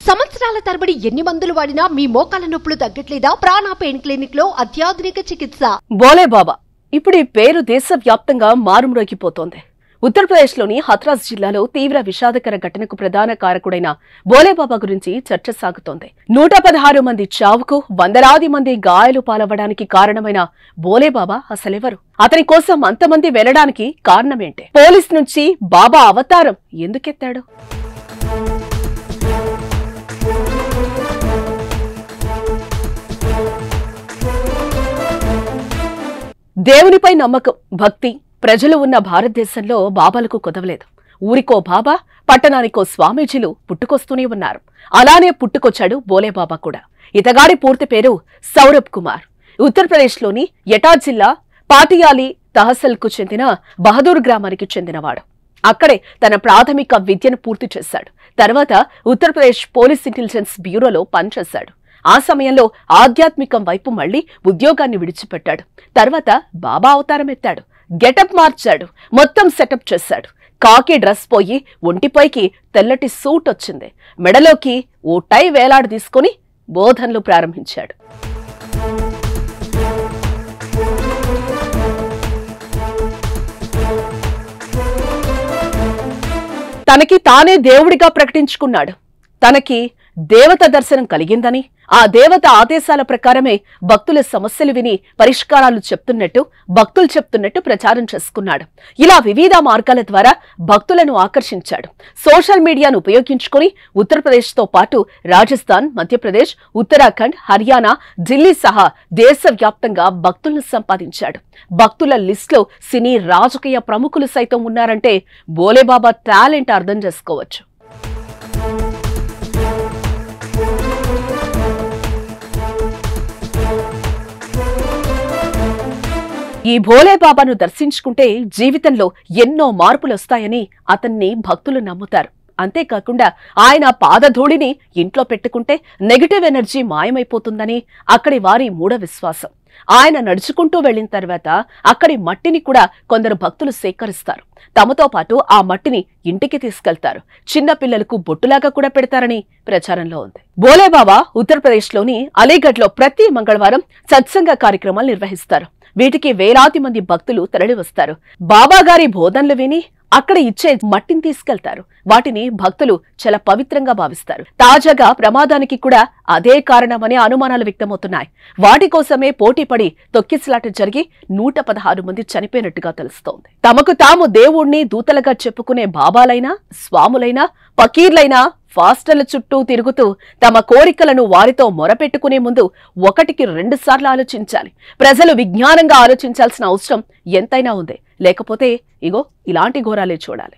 సంవత్సరాల తరబడి ఎన్ని మందులు వాడినా మీ మోకాల నొప్పులు తగ్గట్లేదా? ప్రాణ పెయిన్ క్లినిక్ లో అత్యాధునిక చికిత్స. బోలే బాబా ఇప్పుడు ఈ పేరు దేశవ్యాప్తంగా మారుమ్రోగిపోతోంది. ఉత్తరప్రదేశ్లోని హత్రాస్ జిల్లాలో తీవ్ర విషాదకర ఘటనకు ప్రధాన కారకుడైన బోలేబాబా గురించి చర్చ సాగుతోంది. 116 మంది చావుకు వందలాది మంది గాయాలు పాలవ్వడానికి కారణమైన బోలేబాబా అసలెవరు? అతని కోసం అంతమంది వెళ్లడానికి కారణమేంటి? పోలీస్ నుంచి బాబా అవతారం ఎందుకెత్తాడు? దేవునిపై నమ్మకం, భక్తి ప్రజలు ఉన్న భారతదేశంలో బాబాలకు కుదవలేదు. ఊరికో బాబా, పట్టణానికో స్వామీజీలు పుట్టుకొస్తూనే ఉన్నారు. అలానే పుట్టుకొచ్చాడు బోలేబాబా కూడా. ఇతగాడి పూర్తి పేరు సౌరభ్ కుమార్. ఉత్తరప్రదేశ్లోని ఎటా జిల్లా పాటియాలి తహసీల్కు చెందిన బహదూర్ గ్రామానికి చెందినవాడు. అక్కడే తన ప్రాథమిక విద్యను పూర్తి చేశాడు. తర్వాత ఉత్తరప్రదేశ్ పోలీస్ ఇంటెలిజెన్స్ బ్యూరోలో పనిచేశాడు. ఆ సమయంలో ఆధ్యాత్మికం వైపు మళ్లీ ఉద్యోగాన్ని విడిచిపెట్టాడు. తర్వాత బాబా అవతారం ఎత్తాడు. గెటప్ మార్చాడు. మొత్తం సెటప్ చేశాడు. కాకి డ్రెస్ పోయి ఒంటిపైకి తెల్లటి సూట్ వచ్చింది. మెడలోకి ఓ టై వేలాడ తీసుకుని బోధనలు ప్రారంభించాడు. తనకి తానే దేవుడిగా ప్రకటించుకున్నాడు. తనకి దేవత దర్శనం కలిగిందని, ఆ దేవత ఆదేశాల ప్రకారమే భక్తుల సమస్యలు విని పరిష్కారాలు భక్తులు చెప్తున్నట్టు ప్రచారం చేసుకున్నాడు. ఇలా వివిధ మార్గాల ద్వారా భక్తులను ఆకర్షించాడు. సోషల్ మీడియాను ఉపయోగించుకుని ఉత్తరప్రదేశ్తో పాటు రాజస్థాన్, మధ్యప్రదేశ్, ఉత్తరాఖండ్, హర్యానా, ఢిల్లీ సహా దేశవ్యాప్తంగా భక్తులను సంపాదించాడు. భక్తుల లిస్టులో సినీ, రాజకీయ ప్రముఖులు సైతం ఉన్నారంటే బోలేబాబా టాలెంట్ అర్థం చేసుకోవచ్చు. ఈ భోలేబాబాను దర్శించుకుంటే జీవితంలో ఎన్నో మార్పులొస్తాయని అతన్ని భక్తులు నమ్ముతారు. అంతేకాకుండా ఆయన పాదధూళిని ఇంట్లో పెట్టుకుంటే నెగటివ్ ఎనర్జీ మాయమైపోతుందని అక్కడి వారి మూఢ విశ్వాసం. ఆయన నడుచుకుంటూ వెళ్లిన తర్వాత అక్కడి మట్టిని కూడా కొందరు భక్తులు సేకరిస్తారు. తమతో పాటు ఆ మట్టిని ఇంటికి తీసుకెళ్తారు. చిన్న పిల్లలకు బొట్టులాగా కూడా పెడతారని ప్రచారంలో ఉంది. బోలేబాబా ఉత్తరప్రదేశ్లోని అలీగఢ్లో ప్రతి మంగళవారం సత్సంగ కార్యక్రమాలు నిర్వహిస్తారు. వీటికి వేలాది మంది భక్తులు తరలివస్తారు. బాబాగారి బోధనలు విని అక్కడ ఇచ్చే మట్టిని తీసుకెళ్తారు. వాటిని భక్తులు చాలా పవిత్రంగా భావిస్తారు. తాజాగా ప్రమాదానికి కూడా అదే కారణమనే అనుమానాలు వ్యక్తమవుతున్నాయి. వాటి కోసమే పోటీపడి తొక్కిసలాట జరిగి 116 మంది చనిపోయినట్టుగా తెలుస్తోంది. తమకు తాము దేవుణ్ణి దూతలుగా చెప్పుకునే బాబాలైనా, స్వాములైనా, ఫకీర్లైనా ఫాస్టర్ల చుట్టూ తిరుగుతూ తమ కోరికలను వారితో మొరపెట్టుకునే ముందు 1కి 2 సార్లు ఆలోచించాలి. ప్రజలు విజ్ఞానంగా ఆలోచించాల్సిన అవసరం ఎంతైనా ఉంది. లేకపోతే ఇగో ఇలాంటి ఘోరాలే చూడాలి.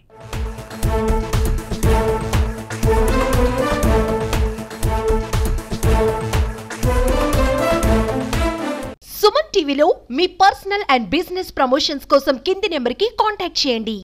సుమన్ టీవీలో మీ పర్సనల్ అండ్ బిజినెస్ ప్రమోషన్స్ కోసం కింది నెంబర్కి కాంటాక్ట్ చేయండి.